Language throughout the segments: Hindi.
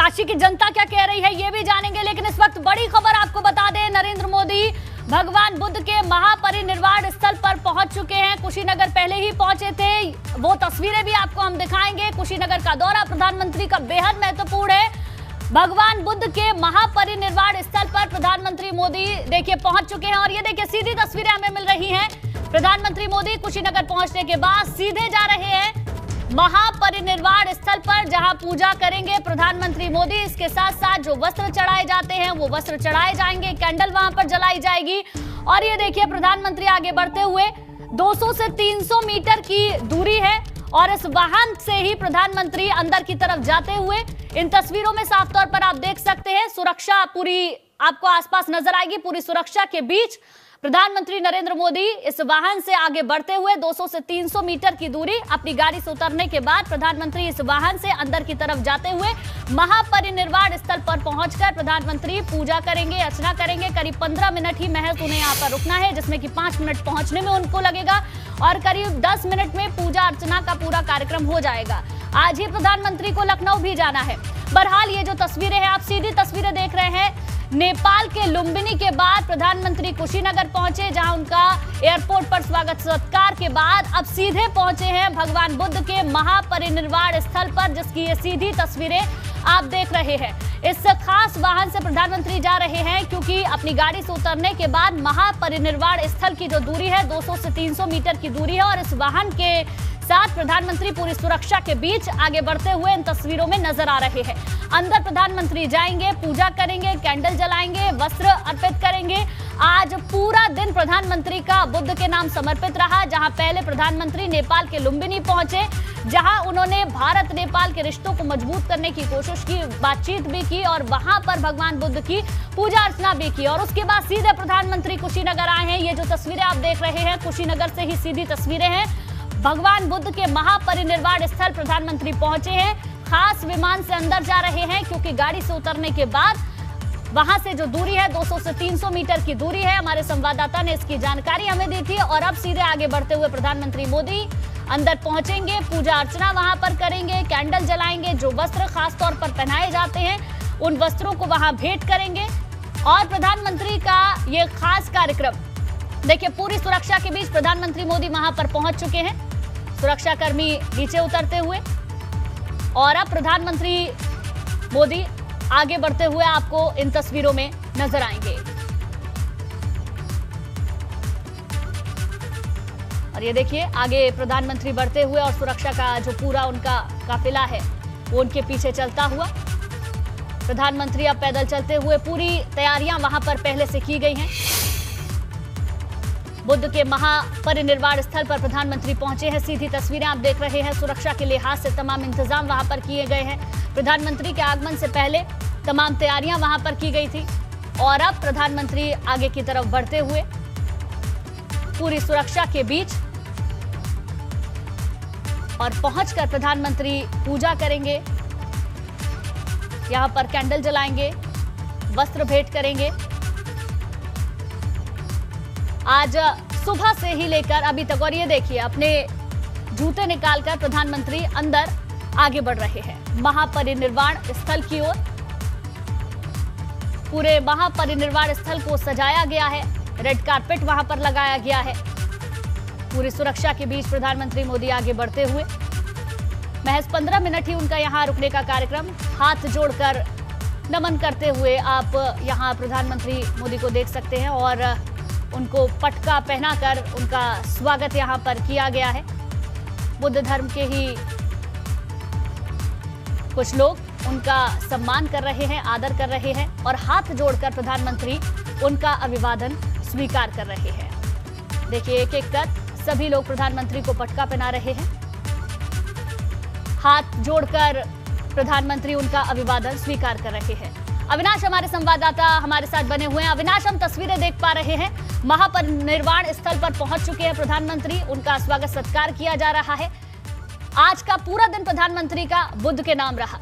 काशी की जनता क्या कह रही है ये भी जानेंगे, लेकिन इस वक्त बड़ी खबर आपको बता दें, नरेंद्र मोदी भगवान बुद्ध के महापरिनिर्वाण स्थल पर पहुंच चुके हैं। कुशीनगर पहले ही पहुंचे थे, वो तस्वीरें भी आपको हम दिखाएंगे। कुशीनगर का दौरा प्रधानमंत्री का बेहद महत्वपूर्ण है। भगवान बुद्ध के महापरिनिर्वाण स्थल पर प्रधानमंत्री मोदी देखिए पहुंच चुके हैं और ये देखिए सीधी तस्वीरें हमें मिल रही हैं। प्रधानमंत्री मोदी कुशीनगर पहुंचने के बाद सीधे जा रहे हैं महापरिनिर्वाण स्थल पर, जहां पूजा करेंगे प्रधानमंत्री मोदी। इसके साथ साथ जो वस्त्र चढ़ाए जाते हैं वो वस्त्र चढ़ाए जाएंगे, कैंडल वहां पर जलाई जाएगी। और ये देखिए प्रधानमंत्री आगे बढ़ते हुए 200 से 300 मीटर की दूरी है और इस वाहन से ही प्रधानमंत्री अंदर की तरफ जाते हुए इन तस्वीरों में साफ तौर पर आप देख सकते हैं सुरक्षा पूरी आपको आसपास नजर आएगी। पूरी सुरक्षा के बीच प्रधानमंत्री नरेंद्र मोदी इस वाहन से आगे बढ़ते हुए 200 से 300 मीटर की दूरी अपनी गाड़ी से उतरने के बाद प्रधानमंत्री इस वाहन से अंदर की तरफ जाते हुए महापरिनिर्वाण स्थल पर पहुंचकर प्रधानमंत्री पूजा करेंगे, अर्चना करेंगे। करीब 15 मिनट ही महज उन्हें यहाँ पर रुकना है, जिसमें कि 5 मिनट पहुंचने में उनको लगेगा और करीब 10 मिनट में पूजा अर्चना का पूरा कार्यक्रम हो जाएगा। आज ही प्रधानमंत्री को लखनऊ भी जाना है। बहरहाल ये जो तस्वीरें हैं, आप सीधी तस्वीरें देख रहे हैं, नेपाल के लुम्बिनी के बाद प्रधानमंत्री कुशीनगर पहुंचे, जहां उनका एयरपोर्ट पर स्वागत सत्कार के बाद अब सीधे पहुंचे हैं भगवान बुद्ध के महापरिनिर्वाण स्थल पर, जिसकी ये सीधी तस्वीरें आप देख रहे हैं। इस खास वाहन से प्रधानमंत्री जा रहे हैं क्योंकि अपनी गाड़ी से उतरने के बाद महापरिनिर्वाण स्थल की जो दूरी है 200 से 300 मीटर की दूरी है और इस वाहन के साथ प्रधानमंत्री पूरी सुरक्षा के बीच आगे बढ़ते हुए इन तस्वीरों में नजर आ रहे हैं। अंदर प्रधानमंत्री जाएंगे, पूजा करेंगे, कैंडल जलाएंगे, वस्त्र अर्पित करेंगे। आज पूरा दिन प्रधानमंत्री का बुद्ध के नाम समर्पित रहा, जहां पहले प्रधानमंत्री नेपाल के लुम्बिनी पहुंचे, जहां उन्होंने भारत नेपाल के रिश्तों को मजबूत करने की कोशिश की, बातचीत भी की और वहां पर भगवान बुद्ध की पूजा अर्चना भी की और उसके बाद सीधे प्रधानमंत्री कुशीनगर आए हैं। ये जो तस्वीरें आप देख रहे हैं कुशीनगर से ही सीधी तस्वीरें हैं। भगवान बुद्ध के महापरिनिर्वाण स्थल प्रधानमंत्री पहुंचे हैं, खास विमान से अंदर जा रहे हैं क्योंकि गाड़ी से उतरने के बाद वहां से जो दूरी है 200 से 300 मीटर की दूरी है। हमारे संवाददाता ने इसकी जानकारी हमें दी थी और अब सीधे आगे बढ़ते हुए प्रधानमंत्री मोदी अंदर पहुंचेंगे, पूजा अर्चना वहां पर करेंगे, कैंडल जलाएंगे, जो वस्त्र खास तौर पर पहनाए जाते हैं उन वस्त्रों को वहां भेंट करेंगे और प्रधानमंत्री का ये खास कार्यक्रम देखिए पूरी सुरक्षा के बीच प्रधानमंत्री मोदी वहां पर पहुंच चुके हैं, सुरक्षा कर्मी नीचे उतरते हुए और अब प्रधानमंत्री मोदी आगे बढ़ते हुए आपको इन तस्वीरों में नजर आएंगे। और ये देखिए आगे प्रधानमंत्री बढ़ते हुए और सुरक्षा का जो पूरा उनका काफिला है वो उनके पीछे चलता हुआ। प्रधानमंत्री अब पैदल चलते हुए, पूरी तैयारियां वहां पर पहले से की गई हैं। बुद्ध के महापरिनिर्वाण स्थल पर प्रधानमंत्री पहुंचे हैं, सीधी तस्वीरें आप देख रहे हैं। सुरक्षा के लिहाज से तमाम इंतजाम वहां पर किए गए हैं। प्रधानमंत्री के आगमन से पहले तमाम तैयारियां वहां पर की गई थी और अब प्रधानमंत्री आगे की तरफ बढ़ते हुए पूरी सुरक्षा के बीच और पहुंचकर प्रधानमंत्री पूजा करेंगे, यहां पर कैंडल जलाएंगे, वस्त्र भेंट करेंगे। आज सुबह से ही लेकर अभी तक, और ये देखिए अपने जूते निकालकर प्रधानमंत्री अंदर आगे बढ़ रहे हैं महापरिनिर्वाण स्थल की ओर। पूरे महापरिनिर्वाण स्थल को सजाया गया है, रेड कारपेट वहां पर लगाया गया है। पूरी सुरक्षा के बीच प्रधानमंत्री मोदी आगे बढ़ते हुए, महज 15 मिनट ही उनका यहां रुकने का कार्यक्रम। हाथ जोड़कर नमन करते हुए आप यहां प्रधानमंत्री मोदी को देख सकते हैं और उनको पटका पहनाकर उनका स्वागत यहां पर किया गया है। बुद्ध धर्म के ही कुछ लोग उनका सम्मान कर रहे हैं, आदर कर रहे हैं और हाथ जोड़कर प्रधानमंत्री उनका अभिवादन स्वीकार कर रहे हैं। देखिए एक एक कर सभी लोग प्रधानमंत्री को पटका पहना रहे हैं, हाथ जोड़कर प्रधानमंत्री उनका अभिवादन स्वीकार कर रहे हैं। अविनाश हमारे संवाददाता हमारे साथ बने हुए हैं। अविनाश, हम तस्वीरें देख पा रहे हैं, महापरिनिर्वाण स्थल पर पहुंच चुके हैं प्रधानमंत्री, उनका स्वागत सत्कार किया जा रहा है। आज का पूरा दिन प्रधानमंत्री का बुद्ध के नाम रहा।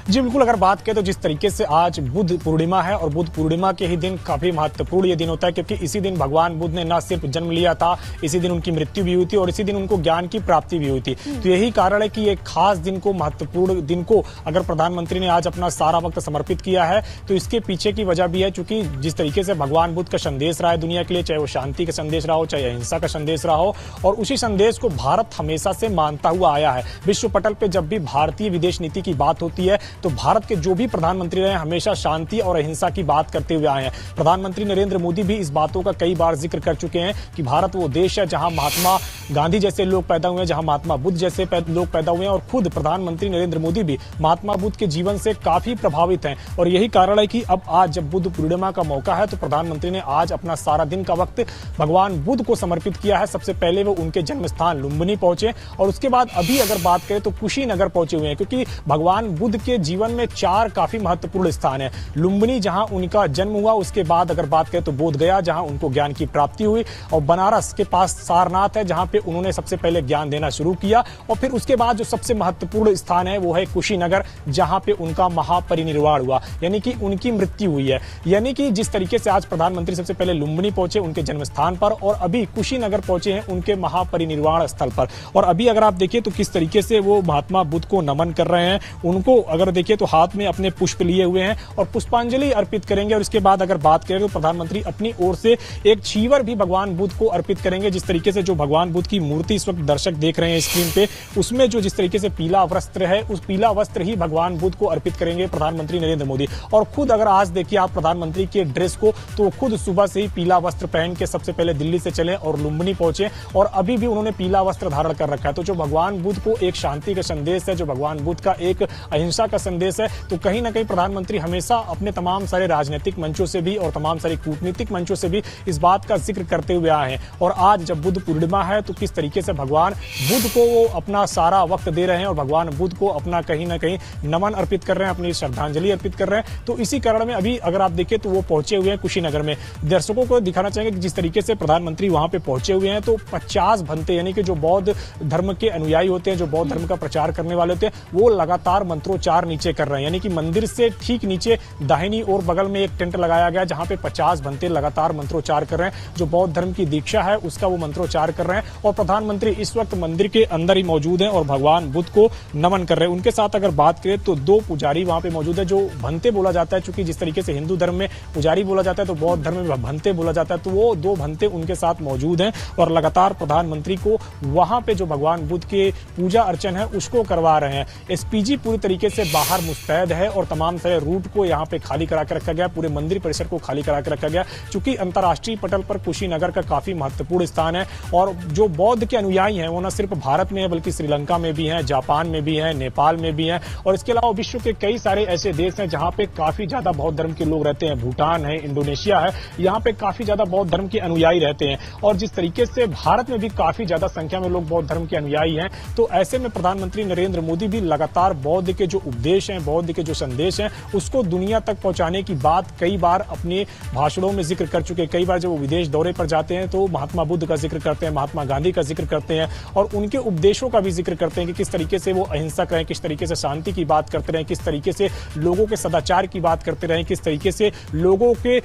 जी बिल्कुल, अगर बात करें तो जिस तरीके से आज बुद्ध पूर्णिमा है और बुद्ध पूर्णिमा के ही दिन काफी महत्वपूर्ण ये दिन होता है, क्योंकि इसी दिन भगवान बुद्ध ने न सिर्फ जन्म लिया था, इसी दिन उनकी मृत्यु भी हुई थी और इसी दिन उनको ज्ञान की प्राप्ति भी हुई थी। तो यही कारण है कि एक खास दिन को, महत्वपूर्ण दिन को अगर प्रधानमंत्री ने आज अपना सारा वक्त समर्पित किया है, तो इसके पीछे की वजह भी है, क्योंकि जिस तरीके से भगवान बुद्ध का संदेश रहा है दुनिया के लिए, चाहे वो शांति का संदेश रहा हो, चाहे अहिंसा का संदेश रहा हो, और उसी संदेश को भारत हमेशा से मानता हुआ आया है। विश्व पटल पे जब भी भारतीय विदेश नीति की बात होती है तो भारत के जो भी प्रधानमंत्री रहे हमेशा शांति और अहिंसा की बात करते हुए आए हैं। प्रधानमंत्री नरेंद्र मोदी भी इस बातों का कई बार जिक्र कर चुके हैं कि भारत वो देश है जहां महात्मा गांधी जैसे लोग पैदा हुए हैं, जहां महात्मा बुद्ध जैसे लोग पैदा हुए हैं, और खुद प्रधानमंत्री नरेंद्र मोदी भी महात्मा बुद्ध के जीवन से काफी प्रभावित हैं। और यही कारण है कि अब आज जब बुद्ध पूर्णिमा का मौका है तो प्रधानमंत्री ने आज अपना सारा दिन का वक्त भगवान बुद्ध को समर्पित किया है। सबसे पहले वो उनके जन्म स्थान लुम्बिनी पहुंचे और उसके बाद अभी अगर बात करें तो कुशीनगर पहुंचे हुए हैं, क्योंकि भगवान बुद्ध के जीवन में 4 काफी महत्वपूर्ण स्थान है। लुम्बिनी जहां उनका जन्म हुआ, उसके बाद अगर बात करें तो बोध गया जहां उनको ज्ञान की प्राप्ति हुई, और बनारस के पास सारनाथ है जहां पे उन्होंने सबसे पहले ज्ञान देना शुरू किया, और फिर उसके बाद जो सबसे महत्वपूर्ण स्थान है वो है कुशीनगर जहां पे उनका महापरिनिर्वाण हुआ, यानी कि उनकी मृत्यु हुई है। यानी कि जिस तरीके से आज प्रधानमंत्री सबसे पहले लुम्बिनी पहुंचे उनके जन्म स्थान पर, और अभी कुशीनगर पहुंचे हैं उनके महापरिनिर्वाण स्थल पर। और अभी अगर आप देखिए तो किस तरीके से वो महात्मा बुद्ध को नमन कर रहे हैं, उनको अगर देखिए तो हाथ में अपने पुष्प लिए हुए हैं और पुष्पांजलि अर्पित करेंगे। और इसके बाद अगर बात करें तो प्रधानमंत्री अपनी ओर से एक चीवर भी भगवान बुद्ध को अर्पित करेंगे। जिस तरीके से जो भगवान बुद्ध की मूर्ति इस वक्त दर्शक देख रहे हैं स्क्रीन पे, उसमें जो जिस तरीके से पीला वस्त्र है, उस पीला वस्त्र ही भगवान बुद्ध को अर्पित करेंगे प्रधानमंत्री नरेंद्र मोदी। और खुद अगर आज देखिए आप प्रधानमंत्री के ड्रेस को, तो खुद सुबह से ही पीला वस्त्र पहन के सबसे पहले दिल्ली से चले और लुम्बिनी पहुंचे, और अभी भी उन्होंने पीला वस्त्र धारण कर रखा है। तो जो भगवान बुद्ध को एक शांति का संदेश है, जो भगवान बुद्ध का एक अहिंसा का संदेश है, तो कहीं ना कहीं प्रधानमंत्री हमेशा अपने तमाम सारे राजनीतिक मंचों से भी और तमाम सारे कूटनीतिक मंचों से भी इस बात का जिक्र करते हुए आए हैं। और आज जब बुद्ध पूर्णिमा है तो किस तरीके से भगवान बुद्ध को वो अपना सारा वक्त दे रहे हैं और भगवान बुद्ध को अपना कहीं ना कहीं नमन अर्पित कर रहे हैं, अपनी श्रद्धांजलि अर्पित कर रहे हैं। तो इसी कारण में अभी अगर आप देखिए तो वो पहुंचे हुए हैं कुशीनगर में। दर्शकों को दिखाना चाहेंगे कि जिस तरीके से प्रधानमंत्री वहां पे पहुंचे हुए हैं, तो 50 भंते यानी कि जो बौद्ध धर्म के अनुयायी होते हैं, जो बौद्ध धर्म का प्रचार करने वाले होते हैं, वो लगातार मंत्रोच्चार नीचे कर रहे हैं। यानी कि मंदिर से ठीक नीचे दाहिनी और बगल में एक टेंट लगाया गया जहां पे 50 भंते लगातार मंत्रोच्चार कर रहे हैं। जो बौद्ध धर्म की दीक्षा है उसका वो मंत्रोच्चार कर रहे हैं, और प्रधानमंत्री इस वक्त मंदिर के अंदर ही मौजूद हैं और भगवान बुद्ध को नमन कर रहे हैं। उनके साथ अगर बात करें तो 2 पुजारी वहां पे मौजूद है। जो भंते बोला जाता है, चूंकि जिस तरीके से हिंदू धर्म में पुजारी बोला जाता है तो बौद्ध धर्म में भंते बोला जाता है, तो वो 2 भंते उनके साथ मौजूद हैं और लगातार प्रधानमंत्री को वहां पे जो भगवान बुद्ध के पूजा अर्चन है उसको करवा रहे हैं। एसपीजी पूरी तरीके से बाहर मुस्तैद है और तमाम सारे रूट को यहाँ पे खाली करा के रखा गया, पूरे मंदिर परिसर को खाली करा के रखा गया, क्योंकि अंतर्राष्ट्रीय पटल पर कुशीनगर का काफी महत्वपूर्ण स्थान है। और जो बौद्ध के अनुयायी हैं वो न सिर्फ भारत में है बल्कि श्रीलंका में भी हैं, जापान में भी हैं, नेपाल में भी हैं, और इसके अलावा विश्व के कई सारे ऐसे देश हैं जहां पे काफी ज्यादा बौद्ध धर्म के लोग रहते हैं। भूटान है, इंडोनेशिया है, यहाँ पे काफी ज्यादा बौद्ध धर्म के अनुयायी रहते हैं। और जिस तरीके से भारत में भी काफी ज्यादा संख्या में लोग बौद्ध धर्म के अनुयायी हैं, तो ऐसे में प्रधानमंत्री नरेंद्र मोदी भी लगातार बौद्ध के जो उपदेश हैं, बौद्ध के जो संदेश हैं, उसको दुनिया तक पहुंचाने की बात कई बार अपने भाषणों में जिक्र कर चुके हैं। कई बार जब वो विदेश दौरे पर जाते हैं तो महात्मा बुद्ध का जिक्र करते हैं, महात्मा गांधी का जिक्र करते हैं, और उनके उपदेशों का भी जिक्र करते हैं कि किस तरीके से वो अहिंसक रहे, किस तरीके से शांति की बात करते रहे, किस तरीके से लोगों के सदाचार की बात करते रहे, किस तरीके से लोगों के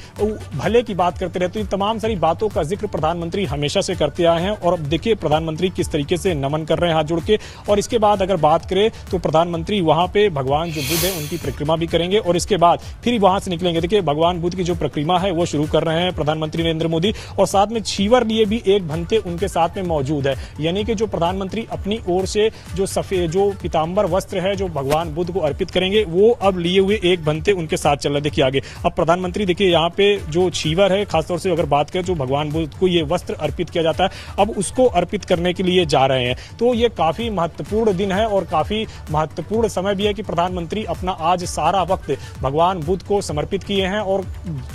भले की बात करते रहे। तो इन तमाम सारी बातों का जिक्र प्रधानमंत्री हमेशा से करते आए हैं। और अब देखिए प्रधानमंत्री किस तरीके से नमन कर रहे हैं हाथ जोड़ के। और इसके बाद अगर बात करें तो प्रधानमंत्री वहां पे भगवान जो बुद्ध है उनकी परिक्रमा भी करेंगे और इसके बाद फिर वहां से निकलेंगे। देखिए भगवान बुद्ध की जो परिक्रमा है वो शुरू कर रहे हैं प्रधानमंत्री नरेंद्र मोदी, और साथ में छीवर लिए भी एक भंते उनके साथ में मौजूद है। यानी कि जो प्रधानमंत्री अपनी ओर से जो सफेद जो पीतांबर वस्त्र है जो भगवान बुद्ध को अर्पित करेंगे, वो अब लिए हुए एक भंते उनके साथ चल रहा है। देखिए आगे अब प्रधानमंत्री देखिए यहाँ पे जो छीवर है, खासतौर से अगर बात करें जो भगवान बुद्ध को ये वस्त्र अर्पित किया जाता है, अब उसको अर्पित करने के लिए जा रहे हैं। तो ये काफी महत्वपूर्ण दिन है और काफी महत्वपूर्ण समय भी है कि प्रधानमंत्री अपना आज सारा वक्त भगवान बुद्ध को समर्पित किए हैं। और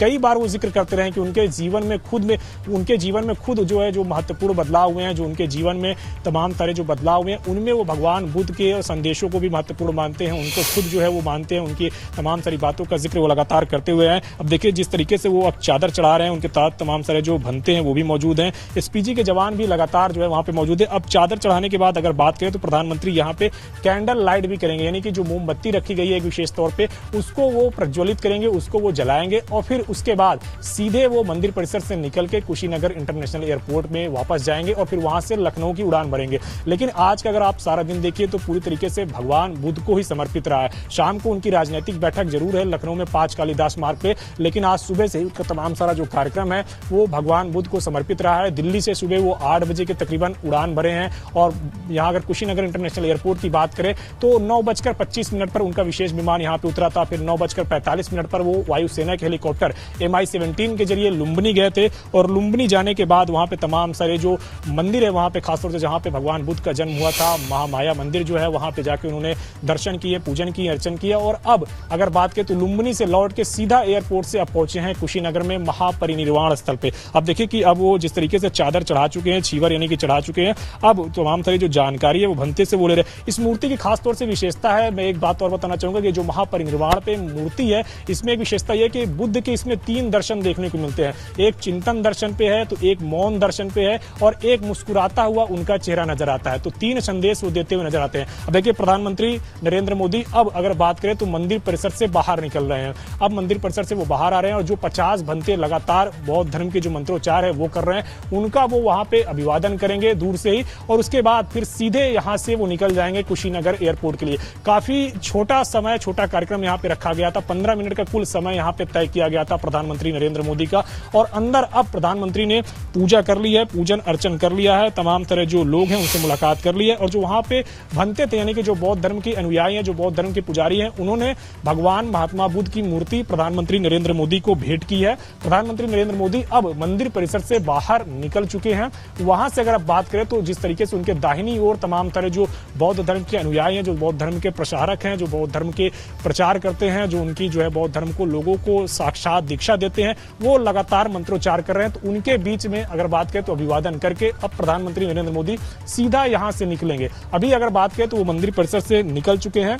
कई बार वो जिक्र करते रहे कि उनके जीवन में खुद जो है जो महत्वपूर्ण बदलाव हुए हैं, जो उनके जीवन में तमाम सारे जो बदलाव हुए हैं, उनमें वो भगवान बुद्ध के संदेशों को भी महत्वपूर्ण मानते हैं, उनको खुद जो है वो मानते हैं, उनकी तमाम सारी बातों का जिक्र वो लगातार करते हुए हैं। अब देखिए जिस तरीके से वो अब चादर चढ़ा रहे हैं, उनके साथ तमाम सारे जो भंते हैं वो भी मौजूद हैं, एसपीजी के जवान भी लगातार जो है वहां पे मौजूद है। अब चादर चढ़ाने के बाद अगर बात करें तो प्रधानमंत्री यहाँ पे कैंडल लाइट भी करेंगे, यानी कि जो मोमबत्ती मोमबत्ती रखी गई है एक विशेष तौर पे, उसको वो प्रज्वलित करेंगे, उसको वो जलाएंगे और फिर उसके बाद सीधे वो मंदिर परिसर से निकल के कुशीनगर इंटरनेशनल एयरपोर्ट में वापस जाएंगे और फिर वहां से लखनऊ की उड़ान भरेंगे। लेकिन आज का अगर आप सारा दिन देखिए तो पूरी तरीके से भगवान बुद्ध को ही समर्पित रहा है। शाम को उनकी राजनीतिक बैठक जरूर है लखनऊ में 5 कालिदास मार्ग पे, लेकिन आज सुबह से ही उसका तमाम सारा जो कार्यक्रम है वो भगवान बुद्ध को समर्पित रहा है। दिल्ली से सुबह वो 8 बजे के तकरीबन उड़ान भरे हैं और यहाँ अगर कुशीनगर इंटरनेशनल एयरपोर्ट की बात करें तो 9:25 पर उनका विशेष विमान यहाँ पे उतरा था। फिर 9:45 पर वो वायुसेना के हेलीकॉप्टर MI-17 के जरिए लुम्बिनी गए थे और लुम्बिनी जाने के बाद वहाँ पे तमाम सारे जो मंदिर है वहाँ पे खासतौर से जहाँ पे भगवान बुद्ध का जन्म हुआ था, महामाया मंदिर जो है वहाँ पे जाके उन्होंने दर्शन किए, पूजन किए, अर्चन किया और अब अगर बात करें तो लुम्बिनी से लौट के सीधा एयरपोर्ट से अब पहुंचे हैं कुशीनगर में महापरिनिर्वाण स्थल पे। अब देखिए कि अब वो जिस तरीके से चादर चढ़ा चुके हैं, छीवर यानी कि चढ़ा चुके हैं, अब तमाम सारी जो जानकारी है वो भंते से बोले रहे। इस मूर्ति की खासतौर से विशेषता है, मैं एक बात और बताना चाहूंगा कि जो महापरिनिर्वाण पे मूर्ति है इसमें एक विशेषता यह कि बुद्ध के इसमें 3 दर्शन देखने को मिलते हैं। एक चिंतन दर्शन पे है, तो एक मौन दर्शन पे है और एक मुस्कुराता हुआ उनका चेहरा नजर आता है। तो 3 संदेश वो देते हुए नजर आते हैं। अब देखिए प्रधानमंत्री नरेंद्र मोदी अब अगर बात करें तो मंदिर परिसर से बाहर निकल रहे हैं। अब मंदिर परिसर से वो बाहर आ रहे हैं और जो 50 भंते लगातार बौद्ध धर्म के जो मंत्रोच्चार है वो कर रहे हैं, उनका वो वहां पे अभिवादन करेंगे दूर से ही और उसके बाद फिर सीधे यहां से वो निकल जाएंगे कुशीनगर एयरपोर्ट के लिए। काफी छोटा समय, छोटा कार्यक्रम यहाँ पे रखा गया था। 15 मिनट का कुल समय यहाँ पे तय किया गया था प्रधानमंत्री नरेंद्र मोदी का और अंदर अब प्रधानमंत्री ने पूजा कर ली है, पूजन अर्चन कर लिया है, तमाम तरह जो लोग हैं उनसे मुलाकात कर ली है और जो वहां पे भंते थे यानी कि जो बौद्ध धर्म के अनुयायी हैं, जो बौद्ध धर्म के पुजारी हैं, उन्होंने भगवान महात्मा बुद्ध की मूर्ति प्रधानमंत्री नरेंद्र मोदी को भेंट की है। प्रधानमंत्री नरेंद्र मोदी अब मंदिर परिसर से बाहर निकल चुके हैं। वहां से अगर आप बात करें तो जिस तरीके से उनके दाहिनी ओर तमाम तरह जो बौद्ध धर्म के अनुयायी हैं, जो बौद्ध धर्म के प्रचारक हैं, जो बौद्ध धर्म के प्रचार करते हैं, जो उनकी जो है बौद्ध धर्म को लोगों को साक्षात दीक्षा देते हैं, वो लगातार मंत्रोच्चार कर रहे हैं। तो उनके बीच में अगर बात करें तो अभिवादन करके अब प्रधानमंत्री नरेंद्र मोदी सीधा यहां से निकलेंगे। अभी अगर बात करें तो वो मंदिर परिसर से निकल चुके हैं,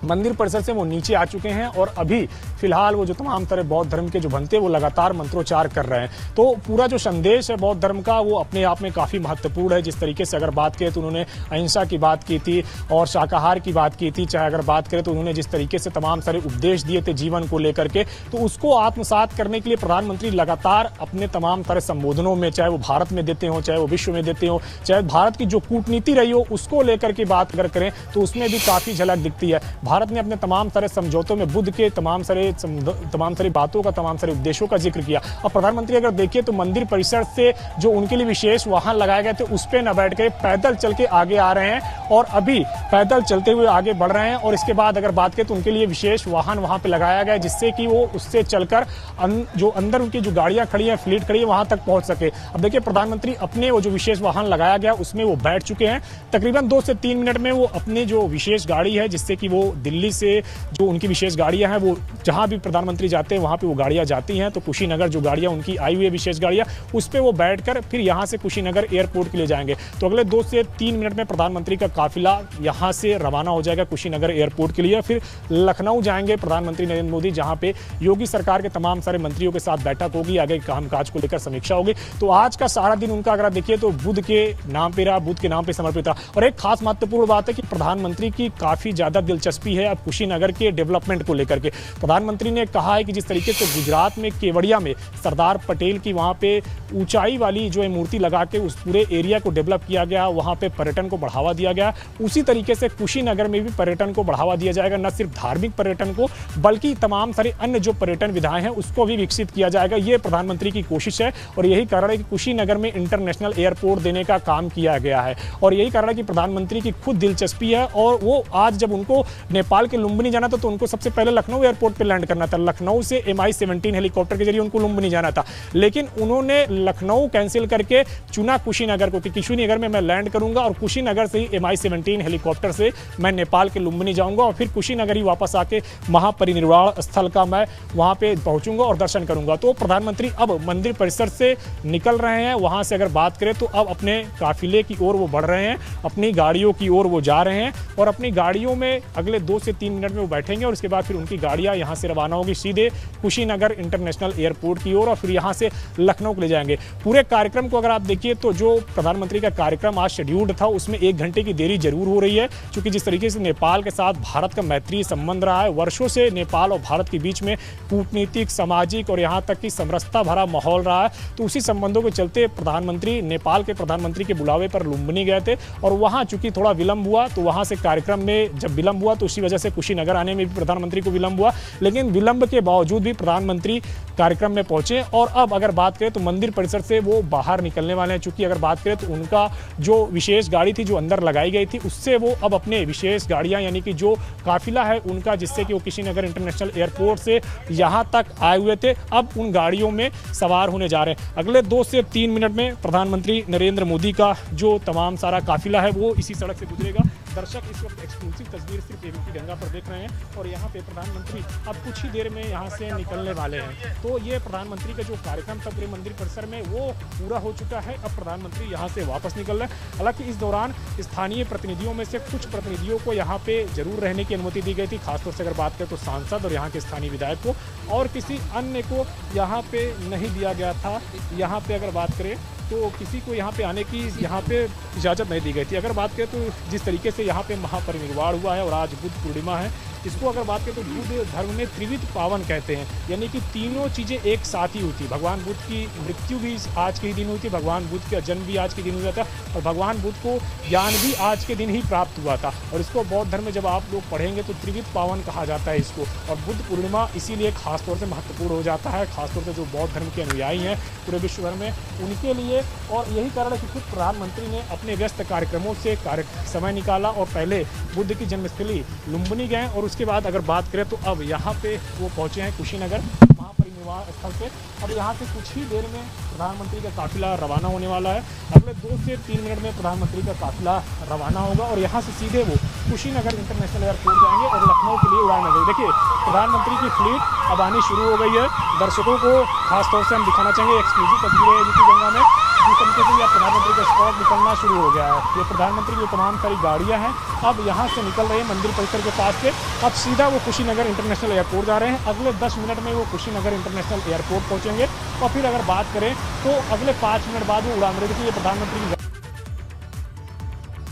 मंदिर परिसर से वो नीचे आ चुके हैं और अभी फिलहाल वो जो तमाम तरह बौद्ध धर्म के जो भंते वो लगातार मंत्रोच्चार कर रहे हैं। तो पूरा जो संदेश है बौद्ध धर्म का वो अपने आप में काफी महत्वपूर्ण है। जिस तरीके से अगर बात करें तो उन्होंने अहिंसा की बात की थी और शाकाहार की बात की थी, चाहे अगर बात करें तो उन्होंने जिस तरीके से तमाम सारे उपदेश दिए थे जीवन को लेकर के, तो उसको आत्मसात करने के लिए प्रधानमंत्री लगातार अपने तमाम तरह संबोधनों में, चाहे वो भारत में देते हो, चाहे वो विश्व में देते हो, चाहे भारत की जो कूटनीति रही हो उसको लेकर के बात अगर करें तो उसमें भी काफी झलक दिखती है। भारत ने अपने तमाम सारे समझौतों में बुद्ध के तमाम सारी बातों का, तमाम सारे उपदेशों का जिक्र किया। और प्रधानमंत्री अगर देखिए तो मंदिर परिसर से जो उनके लिए विशेष वाहन लगाए गए थे उस पे न बैठ के पैदल चल के आगे आ रहे हैं और अभी पैदल चलते हुए आगे बढ़ रहे हैं। और इसके बाद अगर बात करें तो उनके लिए विशेष वाहन वहां पे लगाया गया जिससे कि वो उससे चलकर जो अंदर उनकी जो गाड़ियां खड़ी है, फ्लीट खड़ी है, वहां तक पहुंच सके। अब देखिए प्रधानमंत्री अपने वो जो विशेष वाहन लगाया गया उसमें वो बैठ चुके हैं। तकरीबन 2 से 3 मिनट में वो अपने जो विशेष गाड़ी है जिससे कि वो दिल्ली से जो उनकी विशेष गाड़ियां हैं वो जहां भी प्रधानमंत्री जाते हैं वहां पे वो गाड़ियां जाती हैं। तो कुशीनगर जो गाड़ियां उनकी आई हुई है विशेष गाड़ियां, उस पे वो बैठकर फिर यहां से कुशीनगर एयरपोर्ट के लिए जाएंगे। तो अगले 2 से 3 मिनट में प्रधानमंत्री का काफिला यहां से रवाना हो जाएगा कुशीनगर एयरपोर्ट के लिए। फिर लखनऊ जाएंगे प्रधानमंत्री नरेंद्र मोदी, जहां पे योगी सरकार के तमाम सारे मंत्रियों के साथ बैठक होगी, आगे कामकाज को लेकर समीक्षा होगी। तो आज का सारा दिन उनका अगर देखिए तो बुद्ध के नाम पे रहा, बुद्ध के नाम पे समर्पित था। और एक खास महत्वपूर्ण बात है कि प्रधानमंत्री की काफी ज्यादा दिलचस्पी है अब कुशीनगर के डेवलपमेंट को लेकर के। प्रधानमंत्री ने कहा है कि जिस तरीके से गुजरात में केवड़िया में सरदार पटेल की वहां पे ऊंचाई वाली जो है मूर्ति लगा के उस पूरे एरिया को डेवलप किया गया, वहां पे पर्यटन को बढ़ावा दिया गया, उसी तरीके से कुशीनगर में भी पर्यटन को बढ़ावा दिया जाएगा। न सिर्फ धार्मिक पर्यटन को बल्कि तमाम सारे अन्य जो पर्यटन विधाएं हैं उसको भी विकसित किया जाएगा। ये प्रधानमंत्री की कोशिश है और यही कारण है कि कुशीनगर में इंटरनेशनल एयरपोर्ट देने का काम किया गया है। और यही कारण है कि प्रधानमंत्री की खुद दिलचस्पी है और वो आज जब उनको नेपाल के लुम्बिनी जाना था तो उनको सबसे पहले लखनऊ एयरपोर्ट पे लैंड करना था। लखनऊ से MI-17 हेलीकॉप्टर के जरिए उनको लुम्बिनी जाना था, लेकिन उन्होंने लखनऊ कैंसिल करके चुना कुशीनगर को कि कुशीनगर में मैं लैंड करूंगा और कुशीनगर से ही MI-17 हेलीकॉप्टर से मैं नेपाल के लुम्बिनी जाऊंगा और फिर कुशीनगर ही वापस आके महापरिनिर्वाण स्थल का मैं वहां पे पहुंचूंगा और दर्शन करूंगा। तो प्रधानमंत्री अब मंदिर परिसर से निकल रहे हैं। वहां से अगर बात करें तो अब अपने काफिले की ओर वो बढ़ रहे हैं, अपनी गाड़ियों की ओर वो जा रहे हैं और अपनी गाड़ियों में अगले 2 से 3 मिनट में वो बैठेंगे और उसके बाद फिर उनकी गाड़ियां यहां से रवाना होगी सीधे कुशीनगर इंटरनेशनल एयरपोर्ट की ओर और फिर यहां से लखनऊ को ले जाएंगे। पूरे कार्यक्रम को अगर आप देखिए तो जो प्रधानमंत्री का कार्यक्रम आज शेड्यूल्ड था उसमें 1 घंटे की देरी जरूर हो रही है, क्योंकि जिस तरीके से नेपाल के साथ भारत का मैत्रीय संबंध रहा है, वर्षों से नेपाल और भारत के बीच में कूटनीतिक, सामाजिक और यहाँ तक कि समरसता भरा माहौल रहा है, तो उसी संबंधों के चलते प्रधानमंत्री नेपाल के प्रधानमंत्री के बुलावे पर लुम्बिनी गए थे और वहाँ चूंकि थोड़ा विलंब हुआ तो वहाँ से कार्यक्रम में जब विलंब हुआ तो उसी वजह से कुशीनगर आने में भी प्रधानमंत्री को विलंब हुआ, लेकिन विलंब के बावजूद भी प्रधानमंत्री कार्यक्रम में पहुंचे। और अब अगर बात करें तो मंदिर परिसर से वो बाहर निकलने वाले हैं, चूंकि अगर बात करें तो उनका जो विशेष गाड़ी थी जो अंदर लगाई गई थी उससे वो अब अपने विशेष गाड़ियां यानी कि जो काफिला है उनका, जिससे कि वो कुशीनगर इंटरनेशनल एयरपोर्ट से यहाँ तक आए हुए थे, अब उन गाड़ियों में सवार होने जा रहे हैं। अगले 2 से 3 मिनट में प्रधानमंत्री नरेंद्र मोदी का जो तमाम सारा काफिला है वो इसी सड़क से गुजरेगा। दर्शक इस वक्त एक्सक्लूसिव तस्वीर सिर्फ एबीपी गंगा पर देख रहे हैं और यहाँ पे प्रधानमंत्री अब कुछ ही देर में यहाँ से निकलने वाले हैं। तो ये प्रधानमंत्री का जो कार्यक्रम था पूरे मंदिर परिसर में वो पूरा हो चुका है, अब प्रधानमंत्री यहाँ से वापस निकल रहे हैं। हालांकि इस दौरान स्थानीय प्रतिनिधियों में से कुछ प्रतिनिधियों को यहाँ पे जरूर रहने की अनुमति दी गई थी, खासतौर से अगर बात करें तो सांसद और यहाँ के स्थानीय विधायक को, और किसी अन्य को यहाँ पे नहीं दिया गया था। यहाँ पे अगर बात करें तो किसी को यहाँ पे आने की यहाँ पे इजाज़त नहीं दी गई थी। अगर बात करें तो जिस तरीके से यहाँ पे महापरिनिर्वाण हुआ है और आज बुद्ध पूर्णिमा है, इसको अगर बात करें तो बुद्ध धर्म में त्रिविध पावन कहते हैं, यानी कि तीनों चीज़ें एक साथ ही हुई थी। भगवान बुद्ध की मृत्यु भी आज के ही दिन हुई थी, भगवान बुद्ध का जन्म भी आज के दिन हुआ था और भगवान बुद्ध को ज्ञान भी आज के दिन ही प्राप्त हुआ था। और इसको बौद्ध धर्म में जब आप लोग पढ़ेंगे तो त्रिविध पावन कहा जाता है इसको, और बुद्ध पूर्णिमा इसीलिए खासतौर से महत्वपूर्ण हो जाता है, खासतौर से जो बौद्ध धर्म के अनुयायी हैं पूरे विश्व भर में उनके लिए। और यही कारण है कि खुद प्रधानमंत्री ने अपने व्यस्त कार्यक्रमों से समय निकाला और पहले बुद्ध की जन्मस्थली लुम्बिनी गए और उसके बाद अगर बात करें तो अब यहाँ पे वो पहुँचे हैं कुशीनगर महापरिनिर्वाण स्थल पे। अब यहाँ से कुछ ही देर में प्रधानमंत्री का काफिला रवाना होने वाला है। अगले 2 से 3 मिनट में प्रधानमंत्री का काफिला रवाना होगा और यहाँ से सीधे वो कुशीनगर इंटरनेशनल एयरपोर्ट जाएंगे और लखनऊ के लिए उड़ान लगेगी। देखिए प्रधानमंत्री की फ्लीट अब आनी शुरू हो गई है। दर्शकों को खासतौर से हम दिखाना चाहेंगे एक्सक्लूसिव तस्वीरें एबीपी गंगा में, जिस तरीके से यह प्रधानमंत्री का स्पॉट निकलना शुरू हो गया है। ये प्रधानमंत्री की तमाम सारी गाड़ियां हैं अब यहाँ से निकल रही है मंदिर परिसर के पास से, अब सीधा वो कुशीनगर इंटरनेशनल एयरपोर्ट जा रहे हैं। अगले 10 मिनट में वो कुशीनगर इंटरनेशनल एयरपोर्ट पहुँचेंगे और फिर अगर बात करें तो अगले 5 मिनट बाद वो उड़ान भरेगी। ये प्रधानमंत्री की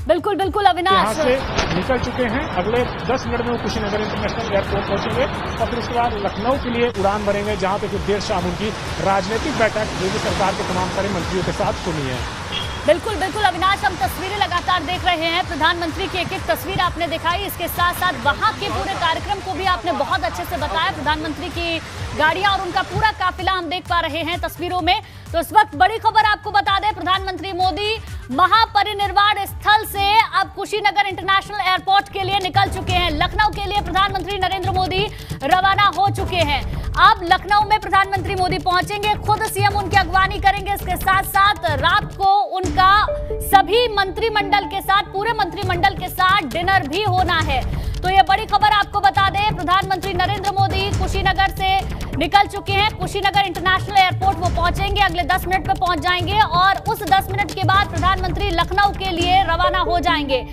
बिल्कुल बिल्कुल अविनाश यहाँ से निकल चुके हैं। अगले 10 मिनट में वो कुशीनगर इंटरनेशनल एयरपोर्ट पहुंचेंगे और फिर उसके बाद लखनऊ के लिए उड़ान भरेंगे, जहां पे फिर देर शाम उनकी राजनीतिक बैठक योगी सरकार के तमाम सारे मंत्रियों के साथ होनी है। बिल्कुल बिल्कुल अविनाश, हम तस्वीरें लगातार देख रहे हैं। प्रधानमंत्री की एक एक तस्वीर आपने दिखाई, इसके साथ साथ वहां के पूरे कार्यक्रम को भी आपने बहुत अच्छे से बताया। प्रधानमंत्री की गाड़ियां और उनका पूरा काफिला हम देख पा रहे हैं तस्वीरों में। तो इस वक्त बड़ी खबर आपको बता दें, प्रधानमंत्री मोदी महापरिनिर्वाण स्थल से अब कुशीनगर इंटरनेशनल एयरपोर्ट के लिए निकल चुके हैं। लखनऊ के लिए प्रधानमंत्री नरेंद्र मोदी रवाना हो चुके हैं। अब लखनऊ में प्रधानमंत्री मोदी पहुंचेंगे, खुद सीएम उनकी अगवानी करेंगे। इसके साथ साथ रात को उनका सभी मंत्रिमंडल के साथ, पूरे मंत्रिमंडल के साथ डिनर भी होना है। तो ये बड़ी खबर आपको बता दें, प्रधानमंत्री नरेंद्र मोदी कुशीनगर से निकल चुके हैं। कुशीनगर इंटरनेशनल एयरपोर्ट वो पहुंचेंगे, अगले 10 मिनट में पहुंच जाएंगे और उस 10 मिनट के बाद प्रधानमंत्री लखनऊ के लिए रवाना हो जाएंगे।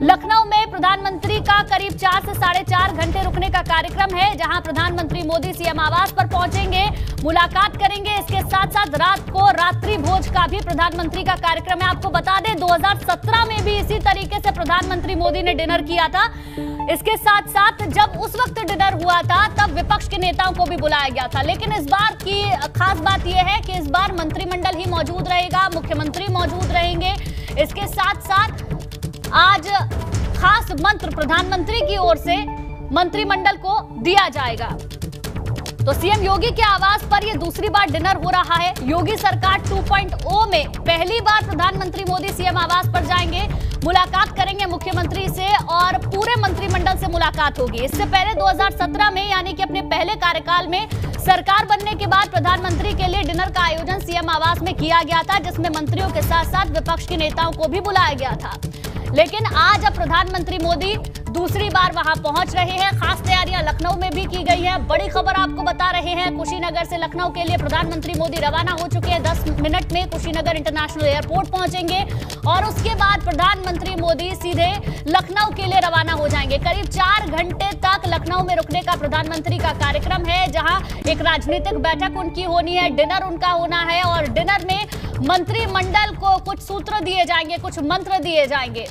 लखनऊ में प्रधानमंत्री का करीब 4 से 4.5 घंटे रुकने का कार्यक्रम है, जहां प्रधानमंत्री मोदी सीएम आवास पर पहुंचेंगे, मुलाकात करेंगे। इसके साथ साथ रात को रात्रि भोज का भी प्रधानमंत्री का कार्यक्रम है। आपको बता दें 2017 में भी इसी तरीके से प्रधानमंत्री मोदी ने डिनर किया था। इसके साथ साथ जब उस वक्त डिनर हुआ था तब विपक्ष के नेताओं को भी बुलाया गया था, लेकिन इस बार की खास बात यह है कि इस बार मंत्रिमंडल ही मौजूद रहेगा, मुख्यमंत्री मौजूद रहेंगे। इसके साथ साथ आज खास मंत्र प्रधानमंत्री की ओर से मंत्रिमंडल को दिया जाएगा। तो सीएम योगी के आवास पर यह दूसरी बार डिनर हो रहा है। योगी सरकार 2.0 में पहली बार प्रधानमंत्री मोदी सीएम आवास पर जाएंगे, मुलाकात करेंगे मुख्यमंत्री से और पूरे मंत्रिमंडल से मुलाकात होगी। इससे पहले 2017 में यानी कि अपने पहले कार्यकाल में सरकार बनने के बाद प्रधानमंत्री के लिए डिनर का आयोजन सीएम आवास में किया गया था, जिसमें मंत्रियों के साथ साथ विपक्ष के नेताओं को भी बुलाया गया था। लेकिन आज अब प्रधानमंत्री मोदी दूसरी बार वहां पहुंच रहे हैं। खास तैयारियां लखनऊ में भी की गई है। बड़ी खबर आपको बता रहे हैं, कुशीनगर से लखनऊ के लिए प्रधानमंत्री मोदी रवाना हो चुके हैं। 10 मिनट में कुशीनगर इंटरनेशनल एयरपोर्ट पहुंचेंगे और उसके बाद प्रधानमंत्री मोदी सीधे लखनऊ के लिए रवाना हो जाएंगे। करीब 4 घंटे तक लखनऊ में रुकने का प्रधानमंत्री का कार्यक्रम है, जहां एक राजनीतिक बैठक उनकी होनी है, डिनर उनका होना है और डिनर में मंत्रिमंडल को कुछ सूत्र दिए जाएंगे, कुछ मंत्र दिए जाएंगे।